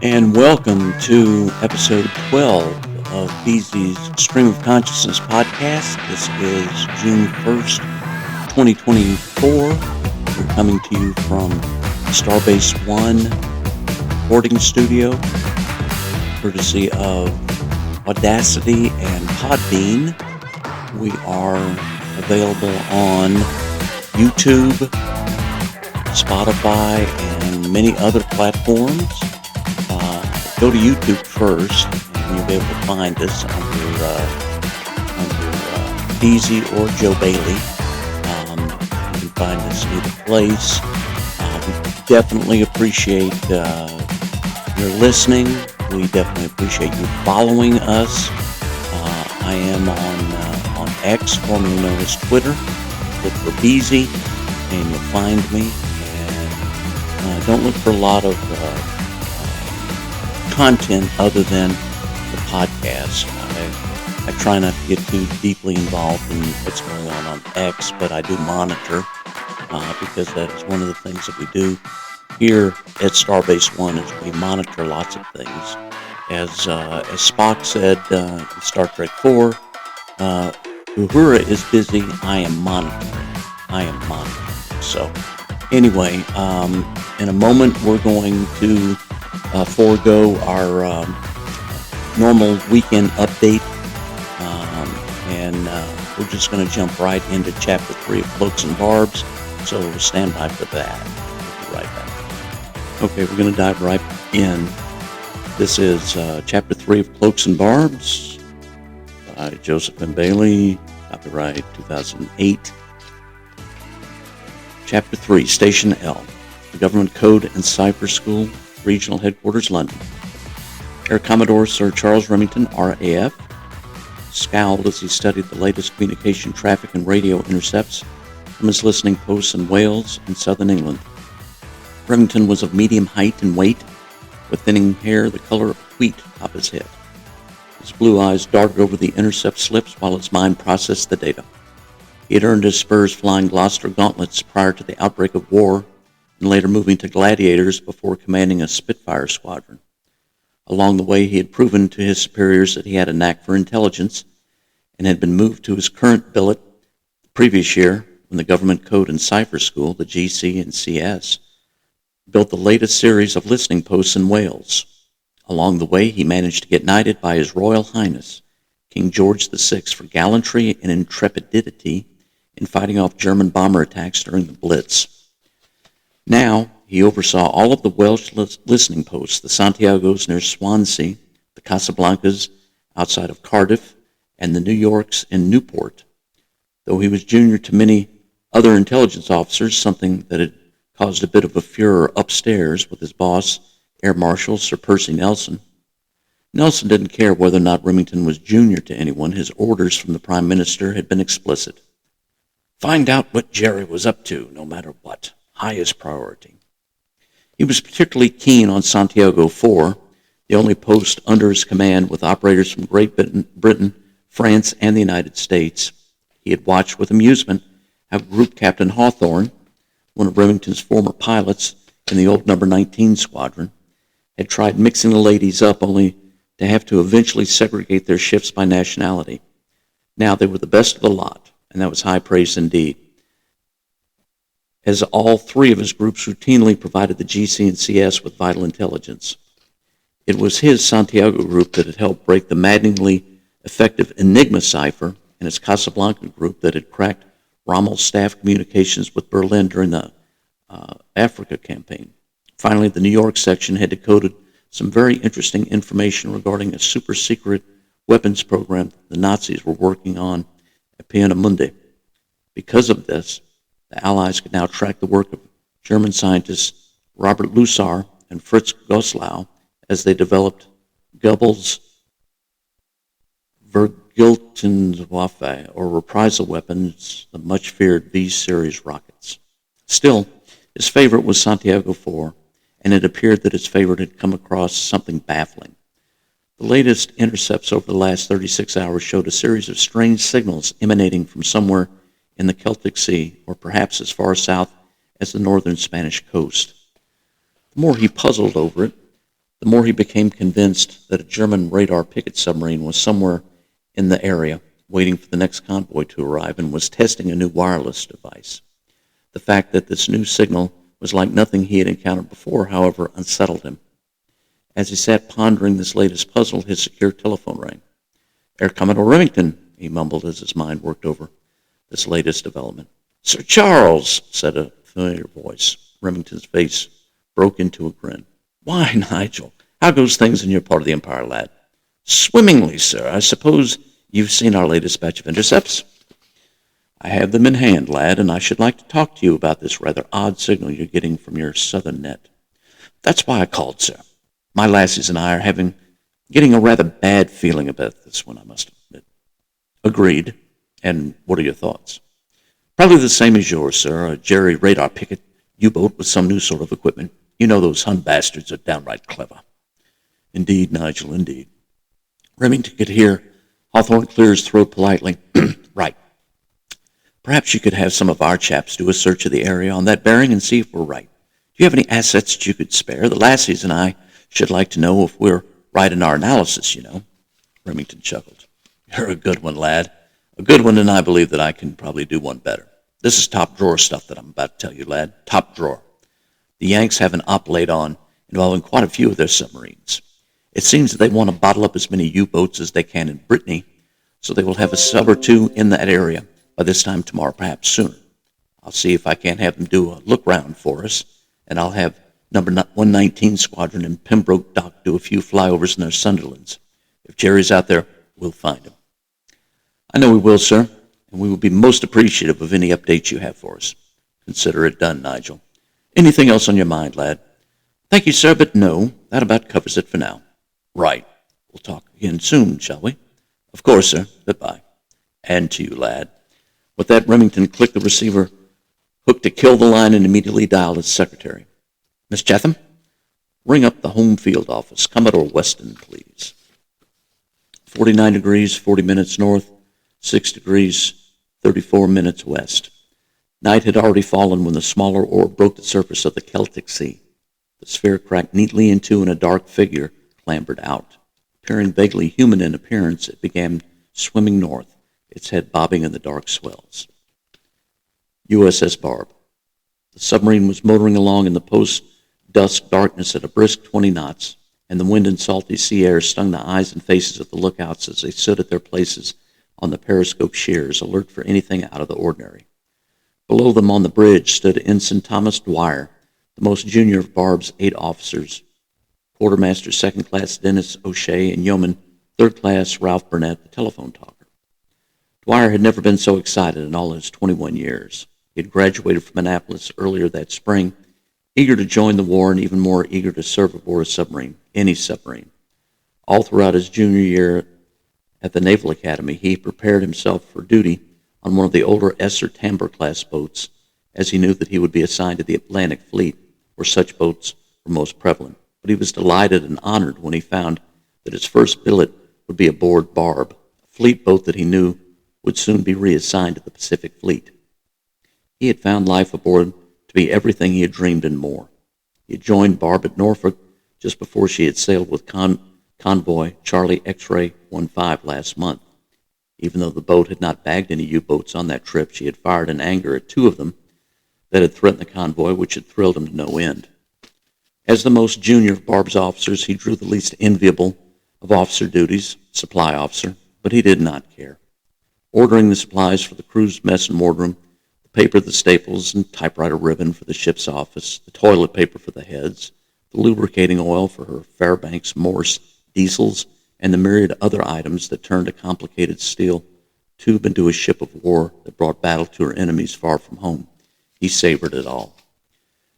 and welcome to episode 12 of Beezy's Stream of Consciousness podcast. This is June 1st, 2024. We're coming to you from Starbase One recording studio, courtesy of Audacity and Podbean. We are available on YouTube, Spotify, and many other platforms. Go to YouTube first, and you'll be able to find us under Beezy or Joe Bailey. You can find us either place. We definitely appreciate your listening. We definitely appreciate you following us. I am on X, formerly known as Twitter. Look for Beezy, and you'll find me. And don't look for a lot of content other than the podcast. I try not to get too deeply involved in what's going on X, but I do monitor because that is one of the things that we do here at Starbase One is we monitor lots of things. As Spock said in Star Trek 4, Uhura is busy, I am monitoring. So anyway, in a moment we're going to forego our normal weekend update, and we're just going to jump right into Chapter 3 of Cloaks and Barbs, so we'll stand by for that. We'll be right back. Okay, we're going to dive right in. This is Chapter 3 of Cloaks and Barbs by Joseph M. Bailey, copyright 2008. Chapter 3, Station L, the Government Code and Cipher School, Regional Headquarters, London. Air Commodore Sir Charles Remington, RAF, scowled as he studied the latest communication traffic and radio intercepts from his listening posts in Wales and southern England. Remington was of medium height and weight, with thinning hair the color of wheat atop his head. His blue eyes darted over the intercept slips while his mind processed the data. He had earned his spurs flying Gloucester gauntlets prior to the outbreak of war, and later moving to Gladiators before commanding a Spitfire squadron. Along the way, he had proven to his superiors that he had a knack for intelligence and had been moved to his current billet the previous year when the Government Code and Cipher School, the GC and CS, built the latest series of listening posts in Wales. Along the way, he managed to get knighted by His Royal Highness, King George VI, for gallantry and intrepidity in fighting off German bomber attacks during the Blitz. Now, he oversaw all of the Welsh listening posts, the Santiagos near Swansea, the Casablancas outside of Cardiff, and the New Yorks in Newport. Though he was junior to many other intelligence officers, something that had caused a bit of a furor upstairs with his boss, Air Marshal Sir Percy Nelson. Nelson didn't care whether or not Remington was junior to anyone. His orders from the Prime Minister had been explicit. Find out what Jerry was up to, no matter what. Highest priority. He was particularly keen on Santiago 4, the only post under his command with operators from Great Britain, France, and the United States. He had watched with amusement how Group Captain Hawthorne, one of Remington's former pilots in the old number 19 squadron, had tried mixing the ladies up only to have to eventually segregate their shifts by nationality. Now they were the best of the lot, and that was high praise indeed, as all three of his groups routinely provided the GC and CS with vital intelligence. It was his Santiago group that had helped break the maddeningly effective Enigma cipher, and his Casablanca group that had cracked Rommel's staff communications with Berlin during the Africa campaign. Finally, the New York section had decoded some very interesting information regarding a super-secret weapons program the Nazis were working on at Peenemünde. Because of this, the Allies could now track the work of German scientists Robert Lusar and Fritz Goslau as they developed Goebbels' Vergeltungswaffe, or reprisal weapons, the much-feared V-series rockets. Still, his favorite was Santiago 4, and it appeared that his favorite had come across something baffling. The latest intercepts over the last 36 hours showed a series of strange signals emanating from somewhere in the Celtic Sea, or perhaps as far south as the northern Spanish coast. The more he puzzled over it, the more he became convinced that a German radar picket submarine was somewhere in the area, waiting for the next convoy to arrive, and was testing a new wireless device. The fact that this new signal was like nothing he had encountered before, however, unsettled him. As he sat pondering this latest puzzle, his secure telephone rang. "Air Commodore Remington," he mumbled as his mind worked over this latest development. "Sir Charles," said a familiar voice. Remington's face broke into a grin. "Why, Nigel, how goes things in your part of the Empire, lad?" "Swimmingly, sir. I suppose you've seen our latest batch of intercepts?" "I have them in hand, lad, and I should like to talk to you about this rather odd signal you're getting from your southern net." "That's why I called, sir. My lassies and I are getting a rather bad feeling about this one, I must admit." "Agreed. And what are your thoughts?" "Probably the same as yours, sir. A Jerry radar picket U-boat with some new sort of equipment. You know those Hun bastards are downright clever." "Indeed, Nigel, indeed." Remington could hear Hawthorne clear his throat politely. "Right. Perhaps you could have some of our chaps do a search of the area on that bearing and see if we're right. Do you have any assets that you could spare? The lassies and I should like to know if we're right in our analysis, you know." Remington chuckled. "You're a good one, lad. A good one, and I believe that I can probably do one better. This is top drawer stuff that I'm about to tell you, lad. Top drawer. The Yanks have an op laid on involving quite a few of their submarines. It seems that they want to bottle up as many U-boats as they can in Brittany, so they will have a sub or two in that area by this time tomorrow, perhaps sooner. I'll see if I can't have them do a look-round for us, and I'll have number 119 Squadron in Pembroke Dock do a few flyovers in their Sunderlands. If Jerry's out there, we'll find him." "I know we will, sir, and we will be most appreciative of any updates you have for us." "Consider it done, Nigel. Anything else on your mind, lad?" "Thank you, sir, but no. That about covers it for now." "Right. We'll talk again soon, shall we?" "Of course, sir. Goodbye." "And to you, lad." With that, Remington clicked the receiver hook to kill the line and immediately dialed his secretary. "Miss Chatham, ring up the home field office. Commodore Weston, please." 49 degrees, 40 minutes north, 6 degrees, 34 minutes west. Night had already fallen when the smaller orb broke the surface of the Celtic Sea. The sphere cracked neatly in two and a dark figure clambered out. Appearing vaguely human in appearance, it began swimming north, its head bobbing in the dark swells. USS Barb. The submarine was motoring along in the post-dusk darkness at a brisk 20 knots, and the wind and salty sea air stung the eyes and faces of the lookouts as they stood at their places on the periscope shears, alert for anything out of the ordinary. Below them on the bridge stood Ensign Thomas Dwyer, the most junior of Barb's 8 officers, Quartermaster Second Class Dennis O'Shea, and Yeoman Third Class Ralph Burnett, the telephone talker. Dwyer had never been so excited in all his 21 years. He had graduated from Annapolis earlier that spring, eager to join the war and even more eager to serve aboard a submarine, any submarine. All throughout his junior year at the Naval Academy, he prepared himself for duty on one of the older Esser-Tamber-class boats, as he knew that he would be assigned to the Atlantic Fleet, where such boats were most prevalent. But he was delighted and honored when he found that his first billet would be aboard Barb, a fleet boat that he knew would soon be reassigned to the Pacific Fleet. He had found life aboard to be everything he had dreamed and more. He had joined Barb at Norfolk just before she had sailed with convoy Charlie X-Ray 15 last month. Even though the boat had not bagged any U-boats on that trip, she had fired in anger at 2 of them that had threatened the convoy, which had thrilled him to no end. As the most junior of Barb's officers, he drew the least enviable of officer duties, supply officer, but he did not care. Ordering the supplies for the crew's mess and wardroom, the paper, the staples, and typewriter ribbon for the ship's office, the toilet paper for the heads, the lubricating oil for her Fairbanks Morse diesels, and the myriad other items that turned a complicated steel tube into a ship of war that brought battle to her enemies far from home. He savored it all.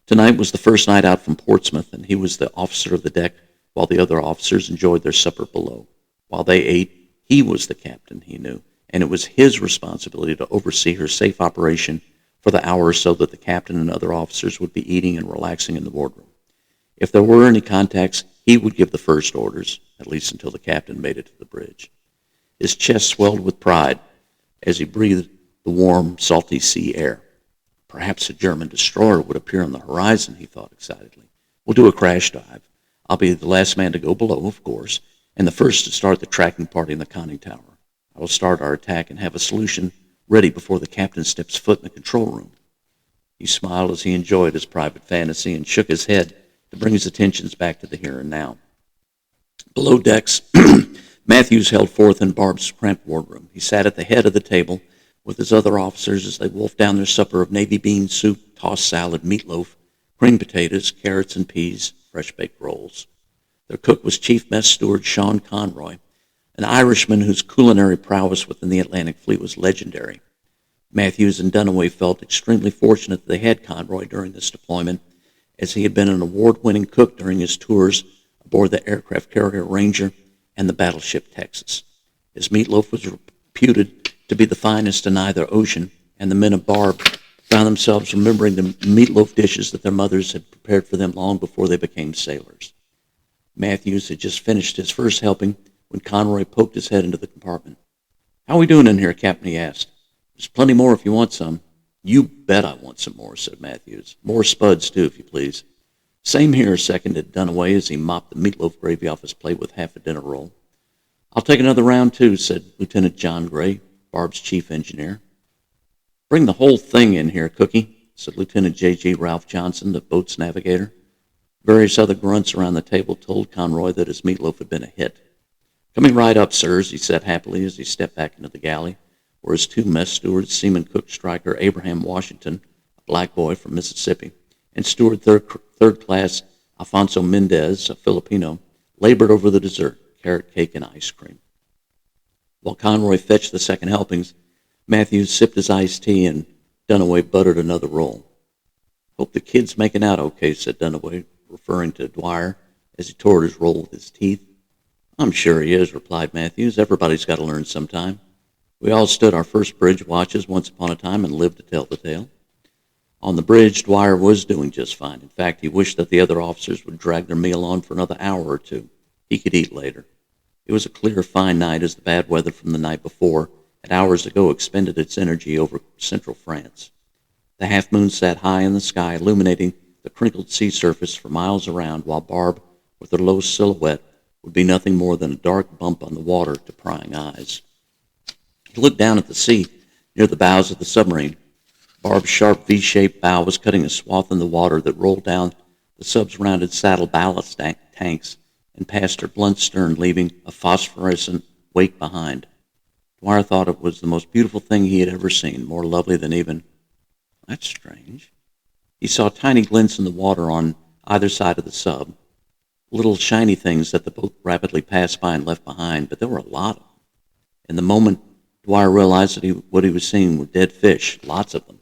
Tonight was the first night out from Portsmouth, and he was the officer of the deck while the other officers enjoyed their supper below. While they ate, he was the captain, he knew, and it was his responsibility to oversee her safe operation for the hour or so that the captain and other officers would be eating and relaxing in the wardroom. If there were any contacts, he would give the first orders, at least until the captain made it to the bridge. His chest swelled with pride as he breathed the warm, salty sea air. Perhaps a German destroyer would appear on the horizon, he thought excitedly. We'll do a crash dive. I'll be the last man to go below, of course, and the first to start the tracking party in the conning tower. I will start our attack and have a solution ready before the captain steps foot in the control room." He smiled as he enjoyed his private fantasy and shook his head to bring his attentions back to the here and now. Below decks, Matthews held forth in Barb's cramped wardroom. He sat at the head of the table with his other officers as they wolfed down their supper of navy bean soup, tossed salad, meatloaf, creamed potatoes, carrots and peas, fresh-baked rolls. Their cook was Chief Mess Steward Sean Conroy, an Irishman whose culinary prowess within the Atlantic Fleet was legendary. Matthews and Dunaway felt extremely fortunate that they had Conroy during this deployment, as he had been an award-winning cook during his tours aboard the aircraft carrier Ranger and the battleship Texas. His meatloaf was reputed to be the finest in either ocean, and the men of Barb found themselves remembering the meatloaf dishes that their mothers had prepared for them long before they became sailors. Matthews had just finished his first helping when Conroy poked his head into the compartment. "How are we doing in here, Captain?" he asked. "There's plenty more if you want some." "You bet I want some more," said Matthews. "More spuds, too, if you please." "Same here," seconded Dunaway as he mopped the meatloaf gravy off his plate with half a dinner roll. "I'll take another round, too," said Lieutenant John Gray, Barb's chief engineer. "Bring the whole thing in here, Cookie," said Lieutenant J.G. Ralph Johnson, the boat's navigator. Various other grunts around the table told Conroy that his meatloaf had been a hit. "Coming right up, sirs," he said happily as he stepped back into the galley, where his two mess stewards, Seaman Cook Striker Abraham Washington, a black boy from Mississippi, and Steward third class Alfonso Mendez, a Filipino, labored over the dessert, carrot cake and ice cream. While Conroy fetched the second helpings, Matthews sipped his iced tea and Dunaway buttered another roll. "Hope the kid's making out okay," said Dunaway, referring to Dwyer as he tore his roll with his teeth. "I'm sure he is," replied Matthews. "Everybody's got to learn sometime. We all stood our first bridge watches once upon a time and lived to tell the tale." On the bridge, Dwyer was doing just fine. In fact, he wished that the other officers would drag their meal on for another hour or two. He could eat later. It was a clear, fine night as the bad weather from the night before had hours ago expended its energy over central France. The half-moon sat high in the sky, illuminating the crinkled sea surface for miles around, while Barb, with her low silhouette, would be nothing more than a dark bump on the water to prying eyes. He looked down at the sea near the bows of the submarine. Barb's sharp V-shaped bow was cutting a swath in the water that rolled down the sub's rounded saddle ballast tanks and past her blunt stern, leaving a phosphorescent wake behind. Dwyer thought it was the most beautiful thing he had ever seen, more lovely than even... That's strange. He saw tiny glints in the water on either side of the sub, little shiny things that the boat rapidly passed by and left behind, but there were a lot of them. In the moment, Dwyer realized that what he was seeing were dead fish, lots of them.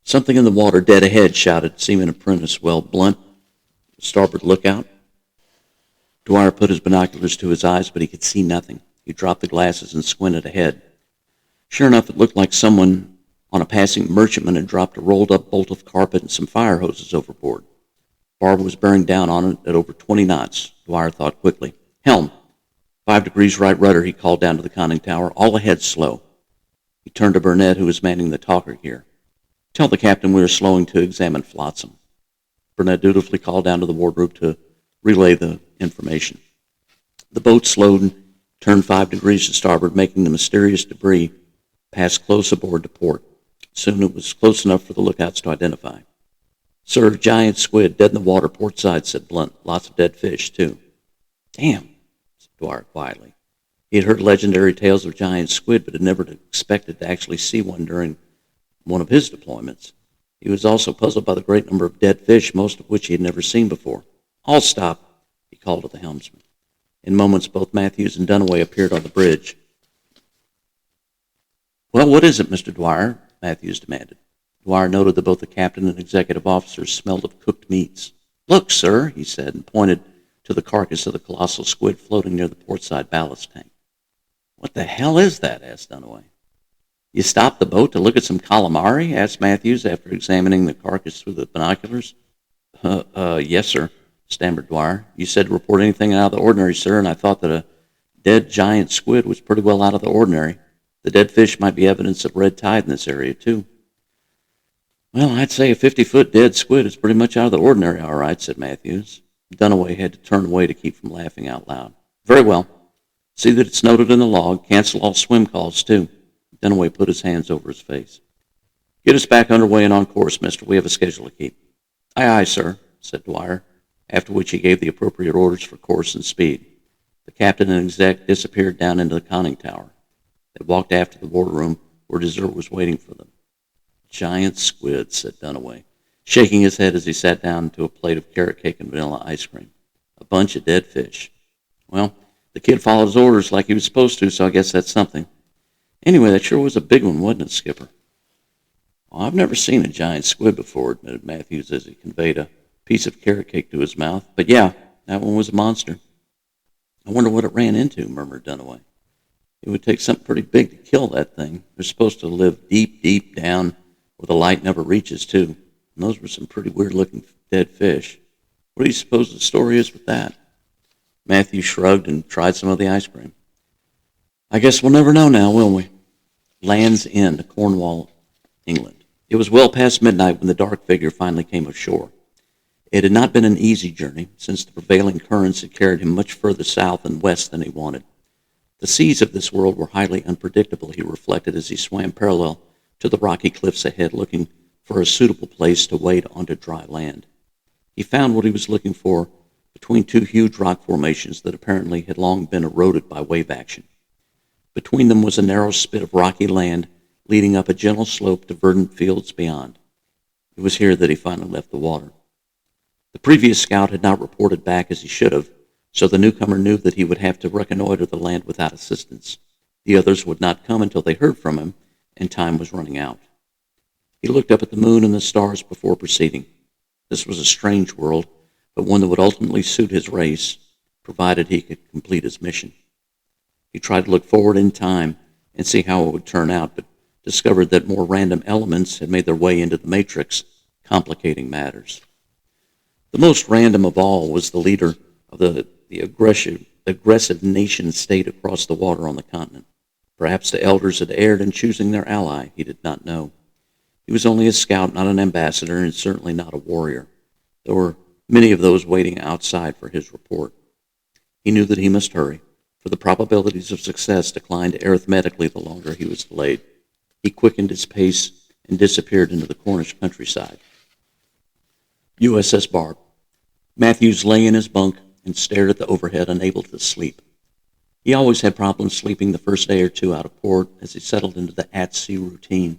"Something in the water dead ahead," shouted Seaman Apprentice Well Blunt. "Starboard lookout." Dwyer put his binoculars to his eyes, but he could see nothing. He dropped the glasses and squinted ahead. Sure enough, it looked like someone on a passing merchantman had dropped a rolled-up bolt of carpet and some fire hoses overboard. Barb was bearing down on it at over 20 knots. Dwyer thought quickly. "Helm, 5 degrees right rudder," he called down to the conning tower. "All ahead slow." He turned to Burnett, who was manning the talker gear. "Tell the captain we are slowing to examine flotsam." Burnett dutifully called down to the wardroom to relay the information. The boat slowed and turned 5 degrees to starboard, making the mysterious debris pass close aboard to port. Soon it was close enough for the lookouts to identify. "Sir, giant squid, dead in the water, port side," said Blunt. "Lots of dead fish, too." "Damn," said Dwyer quietly. He had heard legendary tales of giant squid, but had never expected to actually see one during one of his deployments. He was also puzzled by the great number of dead fish, most of which he had never seen before. "All stop," he called to the helmsman. In moments, both Matthews and Dunaway appeared on the bridge. "Well, what is it, Mr. Dwyer?" Matthews demanded. Dwyer noted that both the captain and executive officers smelled of cooked meats. "Look, sir," he said, and pointed to the carcass of the colossal squid floating near the portside ballast tank. "What the hell is that?" asked Dunaway. "You stopped the boat to look at some calamari?" asked Matthews after examining the carcass through the binoculars. Yes, sir," stammered Dwyer. "You said to report anything out of the ordinary, sir, and I thought that a dead giant squid was pretty well out of the ordinary. The dead fish might be evidence of red tide in this area, too." Well, I'd say a 50-foot dead squid is pretty much out of the ordinary, all right, said Matthews. Dunaway had to turn away to keep from laughing out loud. Very well. See that it's noted in the log. Cancel all swim calls, too. Dunaway put his hands over his face. Get us back underway and on course, mister. We have a schedule to keep. Aye, aye, sir, said Dwyer, after which he gave the appropriate orders for course and speed. The captain and exec disappeared down into the conning tower. They walked after the boardroom where dessert was waiting for them. Giant squid, said Dunaway, shaking his head as he sat down to a plate of carrot cake and vanilla ice cream. A bunch of dead fish. Well, the kid followed his orders like he was supposed to, so I guess that's something. Anyway, that sure was a big one, wasn't it, Skipper? Well, I've never seen a giant squid before, admitted Matthews as he conveyed a piece of carrot cake to his mouth. But yeah, that one was a monster. I wonder what it ran into, murmured Dunaway. It would take something pretty big to kill that thing. They're supposed to live deep, deep down where the light never reaches, too. And those were some pretty weird-looking dead fish. What do you suppose the story is with that? Matthew shrugged and tried some of the ice cream. I guess we'll never know now, will we? Land's End, Cornwall, England. It was well past midnight when the dark figure finally came ashore. It had not been an easy journey, since the prevailing currents had carried him much further south and west than he wanted. The seas of this world were highly unpredictable, he reflected as he swam parallel to the rocky cliffs ahead, looking for a suitable place to wade onto dry land. He found what he was looking for between two huge rock formations that apparently had long been eroded by wave action. Between them was a narrow spit of rocky land leading up a gentle slope to verdant fields beyond. It was here that he finally left the water. The previous scout had not reported back as he should have, so the newcomer knew that he would have to reconnoiter the land without assistance. The others would not come until they heard from him, and time was running out. He looked up at the moon and the stars before proceeding. This was a strange world, but one that would ultimately suit his race, provided he could complete his mission. He tried to look forward in time and see how it would turn out, but discovered that more random elements had made their way into the matrix, complicating matters. The most random of all was the leader of the aggressive nation state across the water on the continent. Perhaps the elders had erred in choosing their ally, he did not know. He was only a scout, not an ambassador, and certainly not a warrior. There were many of those waiting outside for his report. He knew that he must hurry, for the probabilities of success declined arithmetically the longer he was delayed. He quickened his pace and disappeared into the Cornish countryside. USS Barb. Matthews lay in his bunk and stared at the overhead, unable to sleep. He always had problems sleeping the first day or two out of port as he settled into the at-sea routine.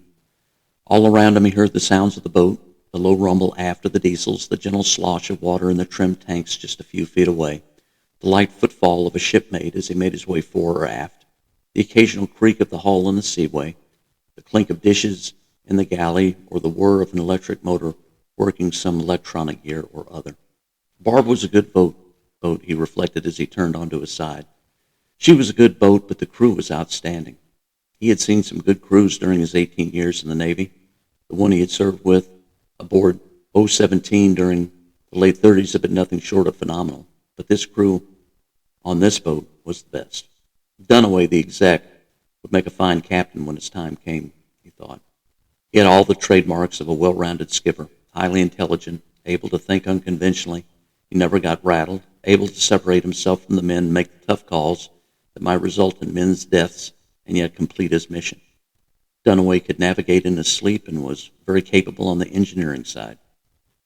All around him he heard the sounds of the boat, the low rumble aft of the diesels, the gentle slosh of water in the trimmed tanks just a few feet away, the light footfall of a shipmate as he made his way fore or aft, the occasional creak of the hull in the seaway, the clink of dishes in the galley, or the whir of an electric motor working some electronic gear or other. Barb was a good boat, he reflected as he turned onto his side. She was a good boat, but the crew was outstanding. He had seen some good crews during his 18 years in the Navy. The one he had served with aboard O-17 during the late 30s had been nothing short of phenomenal, but this crew on this boat was the best. Dunaway, the exec, would make a fine captain when his time came, he thought. He had all the trademarks of a well-rounded skipper, highly intelligent, able to think unconventionally. He never got rattled, able to separate himself from the men and make the tough calls that might result in men's deaths and yet complete his mission. Dunaway could navigate in his sleep and was very capable on the engineering side.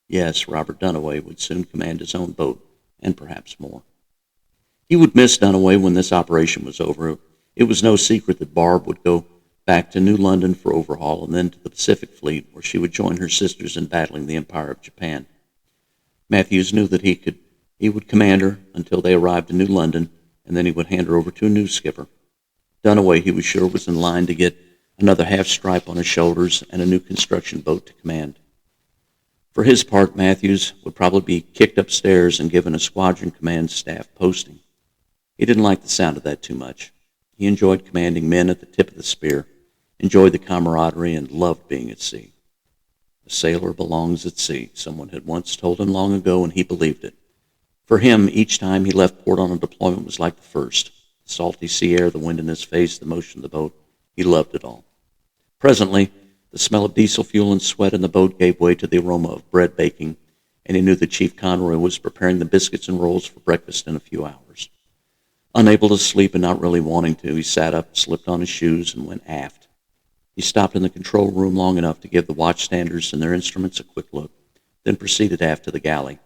Yes, Robert Dunaway would soon command his own boat, and perhaps more. He would miss Dunaway when this operation was over. It was no secret that Barb would go back to New London for overhaul and then to the Pacific Fleet, where she would join her sisters in battling the Empire of Japan. Matthews knew that he would command her until they arrived in New London, and then he would hand her over to a new skipper. Dunaway, he was sure, was in line to get another half-stripe on his shoulders and a new construction boat to command. For his part, Matthews would probably be kicked upstairs and given a squadron command staff posting. He didn't like the sound of that too much. He enjoyed commanding men at the tip of the spear, enjoyed the camaraderie, and loved being at sea. A sailor belongs at sea, someone had once told him long ago, and he believed it. For him, each time he left port on a deployment was like the first. The salty sea air, the wind in his face, the motion of the boat. He loved it all. Presently, The smell of diesel fuel and sweat in the boat gave way to the aroma of bread baking, and he knew that Chief Conroy was preparing the biscuits and rolls for breakfast in a few hours. Unable to sleep and not really wanting to, he sat up, slipped on his shoes, and went aft. He stopped in the control room long enough to give the watchstanders and their instruments a quick look, then proceeded aft to the galley.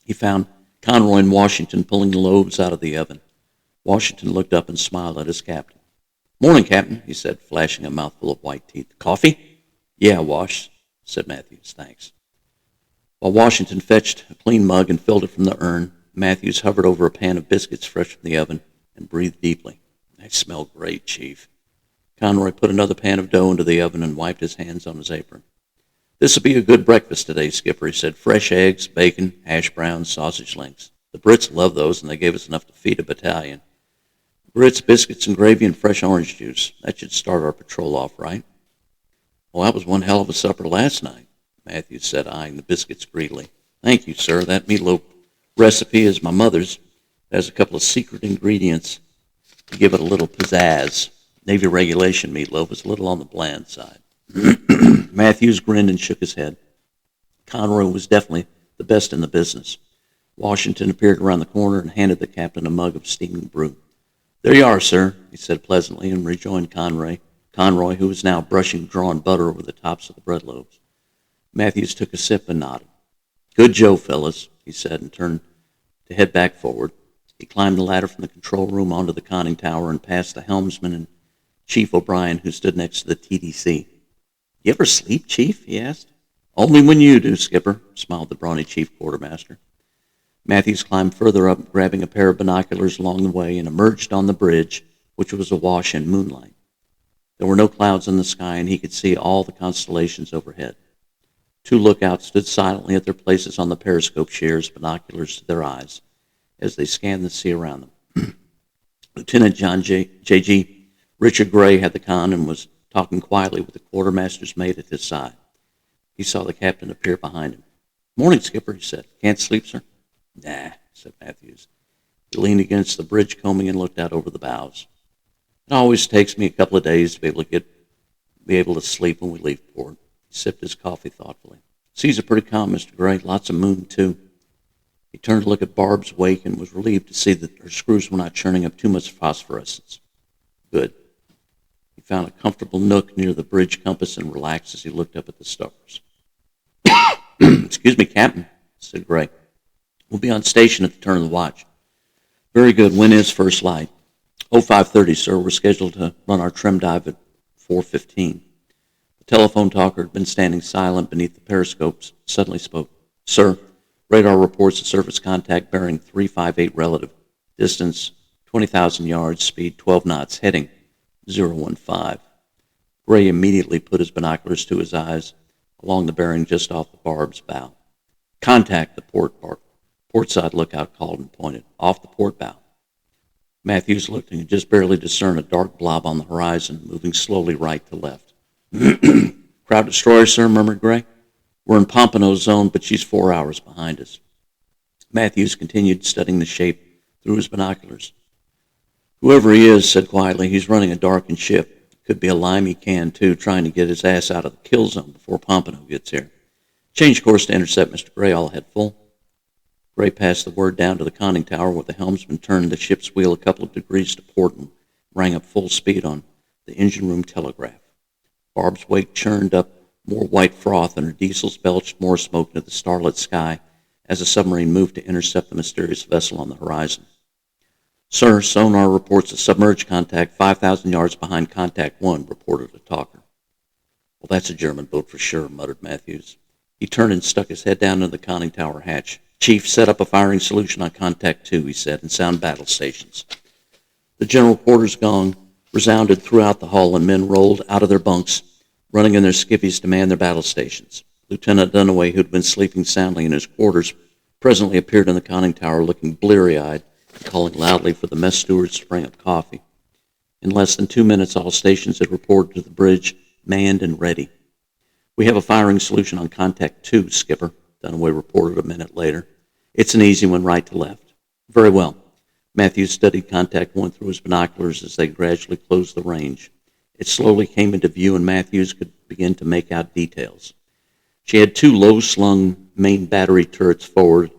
He found Conroy and Washington pulling the loaves out of the oven. Washington looked up and smiled at his captain. "Morning, Captain," he said, flashing a mouthful of white teeth. "Coffee?" "Yeah, Wash," said Matthews. "Thanks." While Washington fetched a clean mug and filled it from the urn, Matthews hovered over a pan of biscuits fresh from the oven and breathed deeply. "They smell great, Chief." Conroy put another pan of dough into the oven and wiped his hands on his apron. "This'll be a good breakfast today, Skipper," he said. "Fresh eggs, bacon, hash browns, sausage links. The Brits love those, and they gave us enough to feed a battalion. Grits, biscuits, and gravy, and fresh orange juice. That should start our patrol off, right?" "Well, that was one hell of a supper last night," Matthews said, eyeing the biscuits greedily. "Thank you, sir. That meatloaf recipe is my mother's. It has a couple of secret ingredients to give it a little pizzazz. Navy regulation meatloaf is a little on the bland side." Matthews grinned and shook his head. Conroy was definitely the best in the business. Washington appeared around the corner and handed the captain a mug of steaming brew. "There you are, sir," he said pleasantly, and rejoined Conroy, who was now brushing drawn butter over the tops of the bread loaves. Matthews took a sip and nodded. "Good Joe, fellas," he said, and turned to head back forward. He climbed the ladder from the control room onto the conning tower and past the helmsman and Chief O'Brien, who stood next to the TDC. "You ever sleep, Chief?" he asked. "Only when you do, Skipper," smiled the brawny chief quartermaster. Matthews climbed further up, grabbing a pair of binoculars along the way, and emerged on the bridge, which was awash in moonlight. There were no clouds in the sky, and he could see all the constellations overhead. Two lookouts stood silently at their places on the periscope shares, binoculars to their eyes, as they scanned the sea around them. Lieutenant John J.G. Richard Gray had the con and was talking quietly with the quartermaster's mate at his side. He saw the captain appear behind him. "Morning, Skipper," he said. "Can't sleep, sir?" "Nah," said Matthews. He leaned against the bridge combing and looked out over the bows. "It always takes me a couple of days to be able to sleep when we leave port." He sipped his coffee thoughtfully. "Seas are pretty calm, Mr. Gray. Lots of moon, too." He turned to look at Barb's wake and was relieved to see that her screws were not churning up too much phosphorescence. Good. He found a comfortable nook near the bridge compass and relaxed as he looked up at the stars. "Excuse me, Captain," said Gray. "We'll be on station at the turn of the watch." "Very good. When is first light?" "Oh, 5:30, sir. We're scheduled to run our trim dive at 4:15. The telephone talker had been standing silent beneath the periscopes, suddenly spoke. "Sir, radar reports a surface contact bearing 358 relative. Distance 20,000 yards, speed 12 knots, heading 015. Gray immediately put his binoculars to his eyes along the bearing just off the Barb's bow. "Contact," the portside lookout called and pointed. "Off the port bow." Matthews looked and could just barely discern a dark blob on the horizon, moving slowly right to left. "Crowd destroyer, sir," murmured Gray. "We're in Pompano's zone, but she's 4 hours behind us." Matthews continued studying the shape through his binoculars. "Whoever he is," said quietly, "he's running a darkened ship. Could be a limey can, too, trying to get his ass out of the kill zone before Pompano gets here. Change course to intercept, Mr. Gray. I'll head full." Gray passed the word down to the conning tower, where the helmsman turned the ship's wheel a couple of degrees to port and rang up full speed on the engine room telegraph. Barb's wake churned up more white froth, and her diesels belched more smoke into the starlit sky as the submarine moved to intercept the mysterious vessel on the horizon. "Sir, sonar reports a submerged contact 5,000 yards behind contact 1, reported a talker. "Well, that's a German boat for sure," muttered Matthews. He turned and stuck his head down into the conning tower hatch. "Chief, set up a firing solution on contact 2, he said, and sound battle stations." The general quarters gong resounded throughout the hull, and men rolled out of their bunks, running in their skivvies to man their battle stations. Lieutenant Dunaway, who had been sleeping soundly in his quarters, presently appeared in the conning tower looking bleary-eyed and calling loudly for the mess steward to bring up coffee. In less than 2 minutes, all stations had reported to the bridge, manned and ready. "We have a firing solution on contact 2, Skipper," Dunaway reported a minute later. "It's an easy one, right to left." "Very well." Matthews studied contact 1 through his binoculars as they gradually closed the range. It slowly came into view, and Matthews could begin to make out details. She had two low-slung main battery turrets forward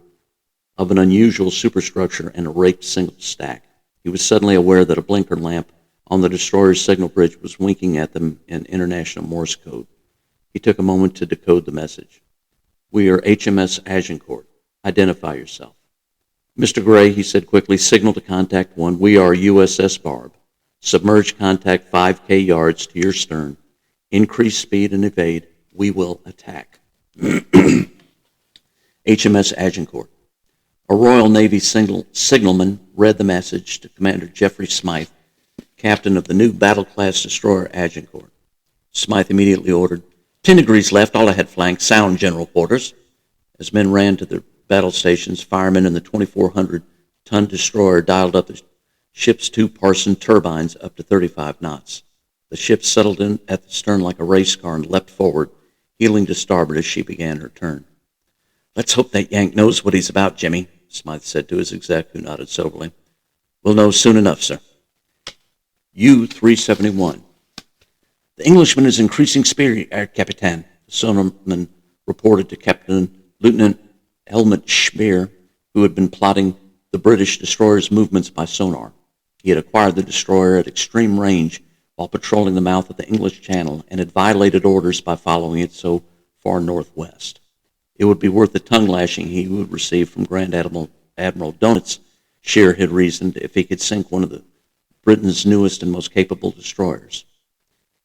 of an unusual superstructure and a raked single stack. He was suddenly aware that a blinker lamp on the destroyer's signal bridge was winking at them in international Morse code. He took a moment to decode the message. "We are HMS Agincourt. Identify yourself." "Mr. Gray," he said quickly, "signal to contact 1. We are USS Barb. Submerge contact 5K yards to your stern. Increase speed and evade. We will attack." HMS Agincourt. A Royal Navy signalman read the message to Commander Jeffrey Smythe, captain of the new battle-class destroyer Agincourt. Smythe immediately ordered, 10 degrees left, all ahead flank, sound general quarters. As men ran to their battle stations, firemen in the 2,400-ton destroyer dialed up the ship's two Parson turbines up to 35 knots. The ship settled in at the stern like a race car and leapt forward, heeling to starboard as she began her turn. "Let's hope that Yank knows what he's about, Jimmy," Smythe said to his exec, who nodded soberly. "We'll know soon enough, sir." U-371. "The Englishman is increasing speed, Herr Captain," the sonarman reported to Lieutenant Helmut Schmier, who had been plotting the British destroyer's movements by sonar. He had acquired the destroyer at extreme range while patrolling the mouth of the English Channel and had violated orders by following it so far northwest. It would be worth the tongue-lashing he would receive from Grand Admiral Donuts, Scheer had reasoned, if he could sink one of Britain's newest and most capable destroyers.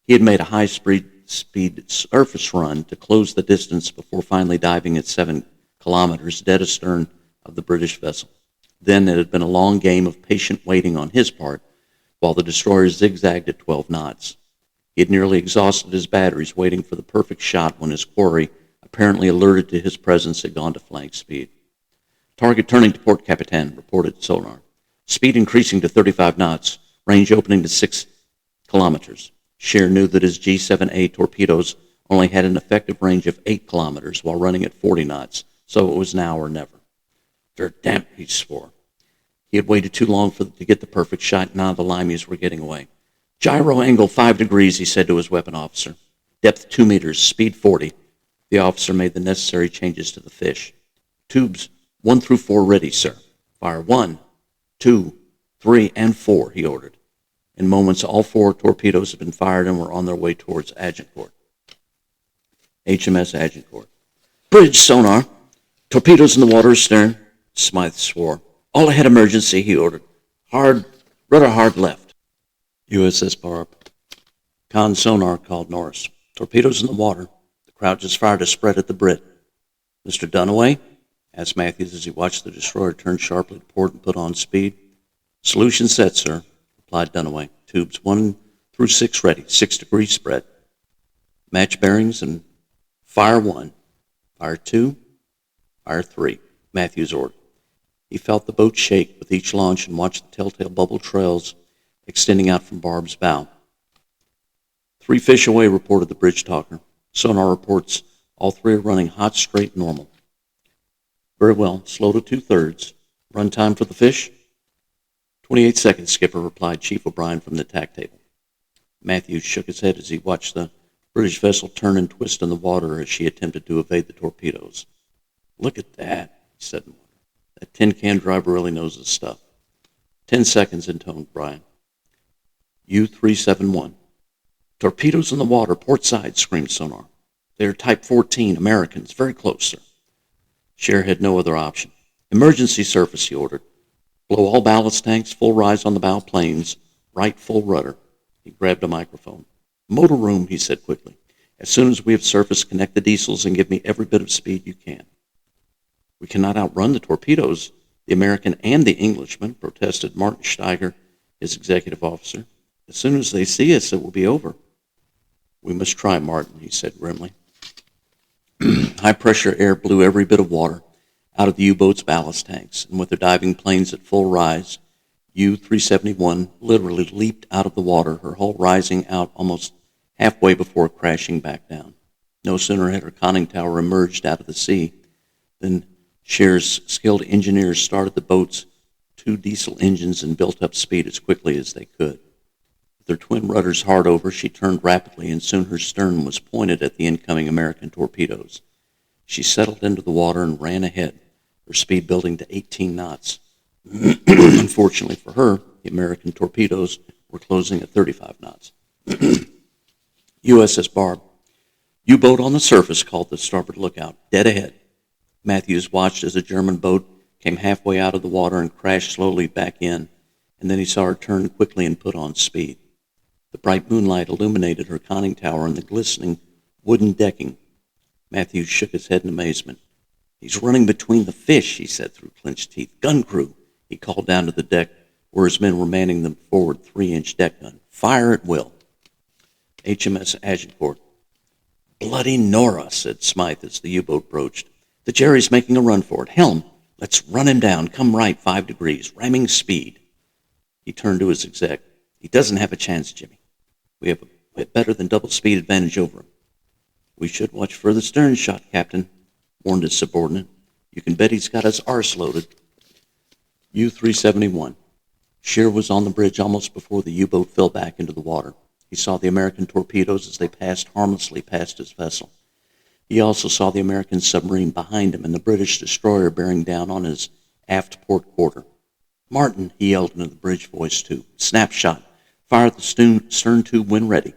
He had made a high-speed surface run to close the distance before finally diving at 7 kilometers dead astern of the British vessel. Then it had been a long game of patient waiting on his part while the destroyer zigzagged at 12 knots. He had nearly exhausted his batteries waiting for the perfect shot when his quarry, apparently alerted to his presence, had gone to flank speed. "Target turning to port, Capitan," reported sonar. "Speed increasing to 35 knots, range opening to 6 kilometers. Scheer knew that his G7A torpedoes only had an effective range of 8 kilometers while running at 40 knots, so it was now or never. "Verdammt," he swore. He had waited too long to get the perfect shot, and now the limeys were getting away. "Gyro angle 5 degrees, he said to his weapon officer. "Depth 2 meters, speed 40. The officer made the necessary changes to the fish. "Tubes 1 through 4 ready, sir. Fire 1, 2, 3, and 4, he ordered. In moments, all 4 torpedoes had been fired and were on their way towards Agincourt. HMS Agincourt. "Bridge sonar. Torpedoes in the water astern," Smythe swore. "All ahead emergency," he ordered. Rudder hard left." USS Barb. "Con sonar," called Norris. "Torpedoes in the water. The crowd just fired a spread at the Brit." "Mr. Dunaway?" asked Matthews as he watched the destroyer turn sharply to port and put on speed. "Solution set, sir," replied Dunaway. "Tubes 1 through 6 ready, 6-degree spread. Match bearings and fire 1. Fire 2. Fire 3, Matthews ordered. He felt the boat shake with each launch and watched the telltale bubble trails extending out from Barb's bow. 3 fish away, reported the bridge talker. Sonar reports all 3 are running hot, straight, normal. "Very well, slow to 2/3. Run time for the fish?" 28 seconds, Skipper, replied Chief O'Brien from the tack table. Matthews shook his head as he watched the British vessel turn and twist in the water as she attempted to evade the torpedoes. "Look at that," he said in wonder. "That tin-can driver really knows his stuff." 10 seconds, intoned Bryan. U-371. "Torpedoes in the water, port side," screamed sonar. "They are Type 14, Americans, very close, sir." Scheer had no other option. "Emergency surface," he ordered. "Blow all ballast tanks, full rise on the bow planes, right full rudder." He grabbed a microphone. "Motor room," he said quickly. "As soon as we have surface, connect the diesels and give me every bit of speed you can." "We cannot outrun the torpedoes, the American and the Englishman," protested Martin Steiger, his executive officer. "As soon as they see us, it will be over." "We must try, Martin," he said grimly. High-pressure air blew every bit of water out of the U-boat's ballast tanks, and with their diving planes at full rise, U-371 literally leaped out of the water, her hull rising out almost halfway before crashing back down. No sooner had her conning tower emerged out of the sea than Scheer's skilled engineers started the boat's 2 diesel engines and built up speed as quickly as they could. With her twin rudders hard over, she turned rapidly, and soon her stern was pointed at the incoming American torpedoes. She settled into the water and ran ahead, her speed building to 18 knots. Unfortunately for her, the American torpedoes were closing at 35 knots. USS Barb. U-boat on the surface, called the starboard lookout. Dead ahead. Matthews watched as a German boat came halfway out of the water and crashed slowly back in, and then he saw her turn quickly and put on speed. The bright moonlight illuminated her conning tower and the glistening wooden decking. Matthews shook his head in amazement. "He's running between the fish," he said through clenched teeth. "Gun crew," he called down to the deck where his men were manning the forward 3-inch deck gun. "Fire at will." HMS Agincourt. "Bloody Nora," said Smythe as the U-boat broached. "The Jerry's making a run for it. Helm, let's run him down. Come right 5 degrees. Ramming speed." He turned to his exec. "He doesn't have a chance, Jimmy. We have a better than double speed advantage over him." "We should watch for the stern shot, Captain," warned his subordinate. "You can bet he's got his arse loaded." U-371. Shear was on the bridge almost before the U-boat fell back into the water. He saw the American torpedoes as they passed harmlessly past his vessel. He also saw the American submarine behind him and the British destroyer bearing down on his aft port quarter. "Martin," he yelled into the bridge voice tube. "Snapshot. Fire at the stern tube when ready."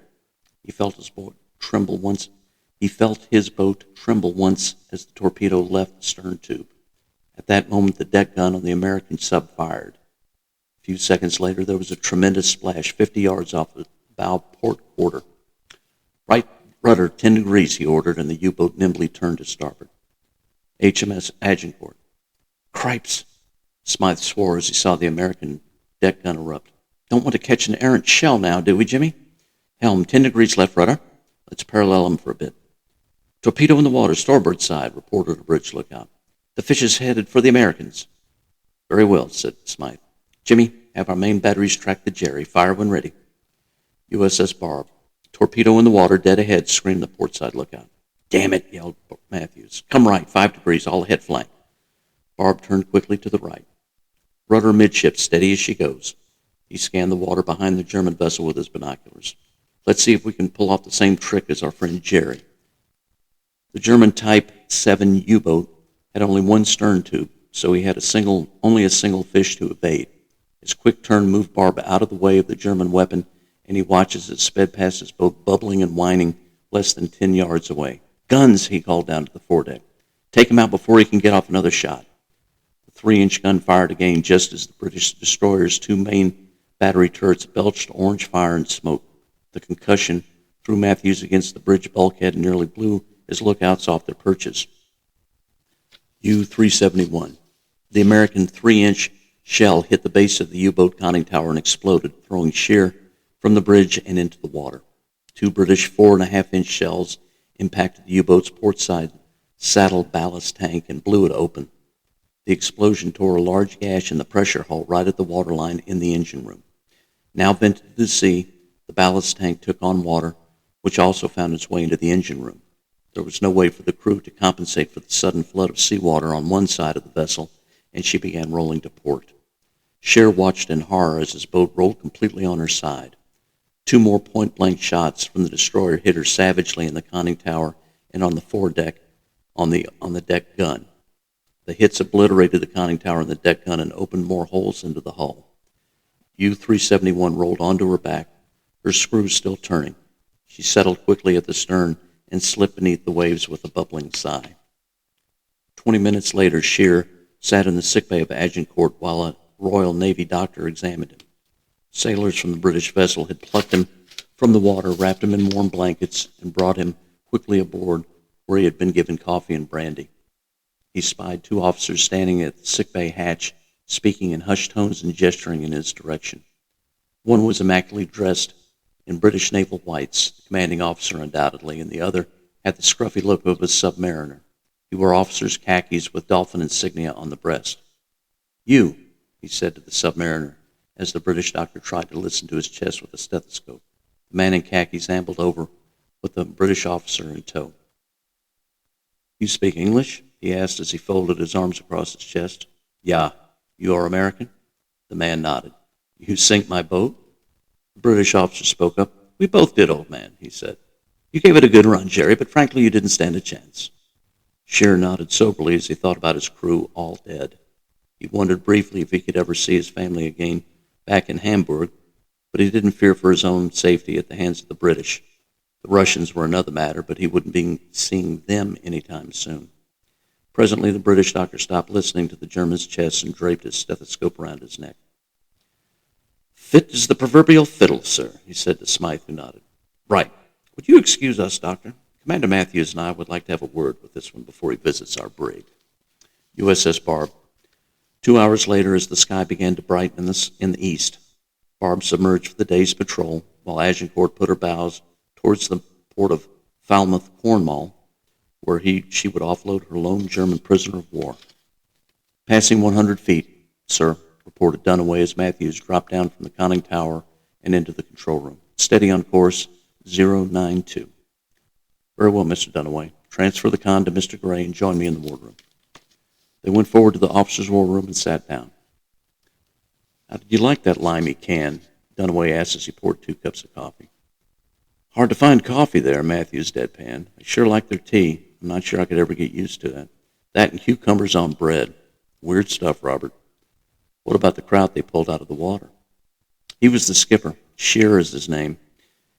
He felt his boat tremble once as the torpedo left the stern tube. At that moment, the deck gun on the American sub fired. A few seconds later, there was a tremendous splash 50 yards off the bow port quarter. "Right rudder 10 degrees, he ordered, and the U-boat nimbly turned to starboard. HMS Agincourt. "Cripes," Smythe swore as he saw the American deck gun erupt. "Don't want to catch an errant shell now, do we, Jimmy? Helm, 10 degrees left rudder. Let's parallel him for a bit." "Torpedo in the water, starboard side," reported a bridge lookout. "The fish is headed for the Americans." "Very well," said Smythe. "Jimmy, have our main batteries track the Jerry. Fire when ready." USS Barb. "Torpedo in the water, dead ahead," screamed the portside lookout. "Damn it," yelled Matthews. "Come right, 5 degrees, all ahead flank." Barb turned quickly to the right. "Rudder midship, steady as she goes." He scanned the water behind the German vessel with his binoculars. "Let's see if we can pull off the same trick as our friend Jerry." The German Type 7 U-boat had only one stern tube, so he had only a single fish to evade. His quick turn moved Barb out of the way of the German weapon, and he watched as it sped past his boat, bubbling and whining less than 10 yards away. "Guns," he called down to the foredeck. "Take him out before he can get off another shot." The 3-inch gun fired again just as the British destroyer's 2 main battery turrets belched orange fire and smoke. The concussion threw Matthews against the bridge bulkhead and nearly blew his lookouts off their perches. U-371. The American 3-inch shell hit the base of the U-boat conning tower and exploded, throwing Shear from the bridge and into the water. 2 British 4.5-inch shells impacted the U-boat's portside saddle ballast tank and blew it open. The explosion tore a large gash in the pressure hull right at the waterline in the engine room. Now vented to the sea, the ballast tank took on water, which also found its way into the engine room. There was no way for the crew to compensate for the sudden flood of seawater on one side of the vessel, and she began rolling to port. Shear watched in horror as his boat rolled completely on her side. 2 more point-blank shots from the destroyer hit her savagely in the conning tower and on the foredeck on the deck gun. The hits obliterated the conning tower and the deck gun and opened more holes into the hull. U-371 rolled onto her back, her screws still turning. She settled quickly at the stern and slipped beneath the waves with a bubbling sigh. 20 minutes later, Shear sat in the sickbay of Agincourt while a Royal Navy doctor examined him. Sailors from the British vessel had plucked him from the water, wrapped him in warm blankets, and brought him quickly aboard, where he had been given coffee and brandy. He spied 2 officers standing at the sickbay hatch, speaking in hushed tones and gesturing in his direction. One was immaculately dressed in British naval whites, the commanding officer undoubtedly, and the other had the scruffy look of a submariner. He wore officer's khakis with dolphin insignia on the breast. "You," he said to the submariner, as the British doctor tried to listen to his chest with a stethoscope. The man in khakis ambled over with the British officer in tow. "You speak English?" he asked as he folded his arms across his chest. "Yeah. You are American?" The man nodded. "You sink my boat?" The British officer spoke up. "We both did, old man," he said. "You gave it a good run, Jerry, but frankly you didn't stand a chance." Shearer nodded soberly as he thought about his crew all dead. He wondered briefly if he could ever see his family again back in Hamburg, but he didn't fear for his own safety at the hands of the British. The Russians were another matter, but he wouldn't be seeing them anytime soon. Presently, the British doctor stopped listening to the German's chest and draped his stethoscope around his neck. "Fit as the proverbial fiddle, sir," he said to Smythe, who nodded. "Right. Would you excuse us, Doctor? Commander Matthews and I would like to have a word with this one before he visits our brig." USS Barb. 2 hours later, as the sky began to brighten in the east, Barb submerged for the day's patrol, while Agincourt put her bows towards the port of Falmouth, Cornwall, where she would offload her lone German prisoner of war. "Passing 100 feet, sir," reported Dunaway as Matthews dropped down from the conning tower and into the control room. "Steady on course 092. "Very well, Mr. Dunaway. Transfer the con to Mr. Gray and join me in the wardroom." They went forward to the officers' wardroom and sat down. "How did you like that limey can?" Dunaway asked as he poured 2 cups of coffee. "Hard to find coffee there," Matthews deadpanned. "I sure like their tea. I'm not sure I could ever get used to that. That and cucumbers on bread. Weird stuff, Robert." "What about the kraut they pulled out of the water?" "He was the skipper. Shearer is his name.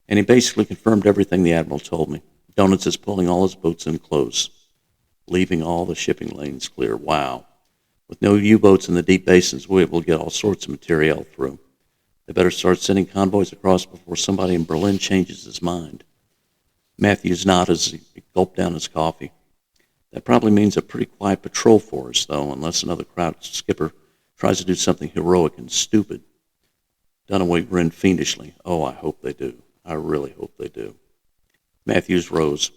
And he basically confirmed everything the Admiral told me. Donuts is pulling all his boats in close, leaving all the shipping lanes clear. Wow. With no U-boats in the deep basins, we'll be able to get all sorts of material through. They better start sending convoys across before somebody in Berlin changes his mind." Matthews nodded as he gulped down his coffee. "That probably means a pretty quiet patrol for us, though, unless another kraut skipper tries to do something heroic and stupid." Dunaway grinned fiendishly. "Oh, I hope they do. I really hope they do." Matthews rose.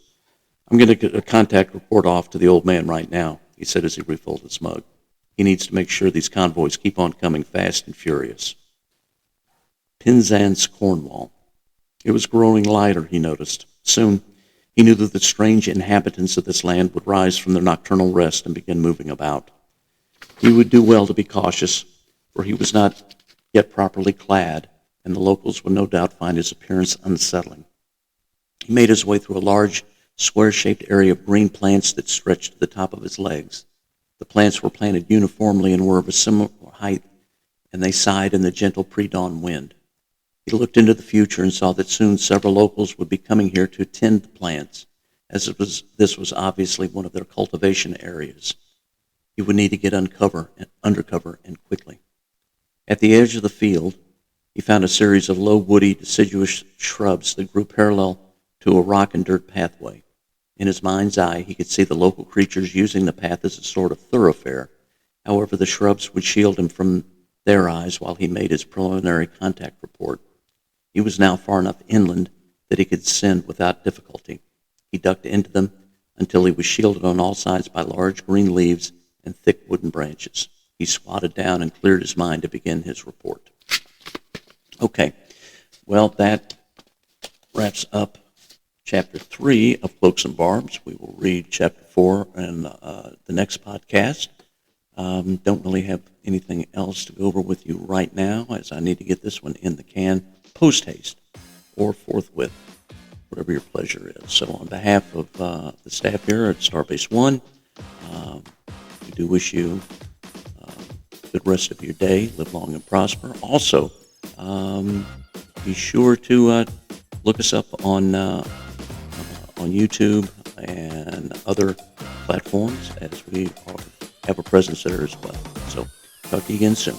"I'm going to get a contact report off to the old man right now," he said as he refilled his mug. "He needs to make sure these convoys keep on coming fast and furious." Penzance, Cornwall. It was growing lighter, he noticed. Soon, he knew that the strange inhabitants of this land would rise from their nocturnal rest and begin moving about. He would do well to be cautious, for he was not yet properly clad, and the locals would no doubt find his appearance unsettling. He made his way through a large, square-shaped area of green plants that stretched to the top of his legs. The plants were planted uniformly and were of a similar height, and they sighed in the gentle pre-dawn wind. He looked into the future and saw that soon several locals would be coming here to tend the plants, as this was obviously one of their cultivation areas. He would need to get undercover and quickly. At the edge of the field, he found a series of low, woody, deciduous shrubs that grew parallel to a rock and dirt pathway. In his mind's eye, he could see the local creatures using the path as a sort of thoroughfare. However, the shrubs would shield him from their eyes while he made his preliminary contact report. He was now far enough inland that he could ascend without difficulty. He ducked into them until he was shielded on all sides by large green leaves and thick wooden branches. He squatted down and cleared his mind to begin his report. Okay, well, that wraps up Chapter 3 of Cloaks and Barbs. We will read Chapter 4 in the next podcast. Don't really have anything else to go over with you right now, as I need to get this one in the can post-haste or forthwith, whatever your pleasure is. So on behalf of the staff here at Starbase One, we do wish you a good rest of your day. Live long and prosper. Also, be sure to look us up on YouTube and other platforms, as we have a presence there as well. So talk to you again soon.